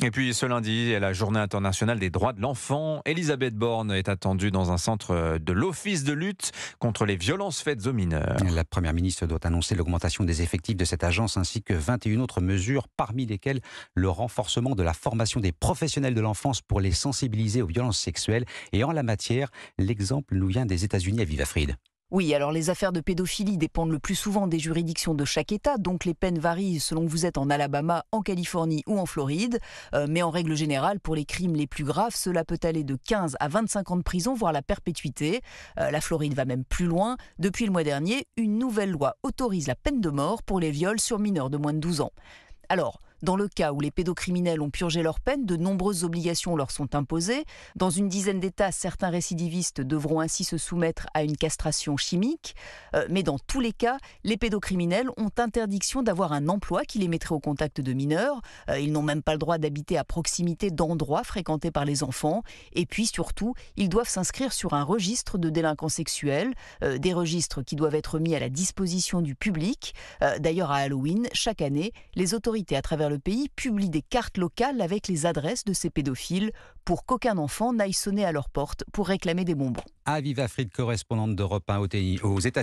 Et puis ce lundi est la journée internationale des droits de l'enfant. Elisabeth Borne est attendue dans un centre de l'Office de lutte contre les violences faites aux mineurs. La Première ministre doit annoncer l'augmentation des effectifs de cette agence ainsi que 21 autres mesures, parmi lesquelles le renforcement de la formation des professionnels de l'enfance pour les sensibiliser aux violences sexuelles. Et en la matière, l'exemple nous vient des États-Unis. Aviva Fried. Oui, alors les affaires de pédophilie dépendent le plus souvent des juridictions de chaque État, donc les peines varient selon que vous êtes en Alabama, en Californie ou en Floride. Mais en règle générale, pour les crimes les plus graves, cela peut aller de 15 à 25 ans de prison, voire la perpétuité. La Floride va même plus loin. Depuis le mois dernier, une nouvelle loi autorise la peine de mort pour les viols sur mineurs de moins de 12 ans. Alors, dans le cas où les pédocriminels ont purgé leur peine, de nombreuses obligations leur sont imposées. Dans une dizaine d'États, certains récidivistes devront ainsi se soumettre à une castration chimique. Mais dans tous les cas, les pédocriminels ont interdiction d'avoir un emploi qui les mettrait au contact de mineurs. Ils n'ont même pas le droit d'habiter à proximité d'endroits fréquentés par les enfants. Et puis surtout, ils doivent s'inscrire sur un registre de délinquants sexuels, des registres qui doivent être mis à la disposition du public. D'ailleurs, à Halloween, chaque année, les autorités à travers le pays publie des cartes locales avec les adresses de ces pédophiles pour qu'aucun enfant n'aille sonner à leur porte pour réclamer des bonbons. Aviva Fried, correspondante d'Europe 1 aux États-Unis.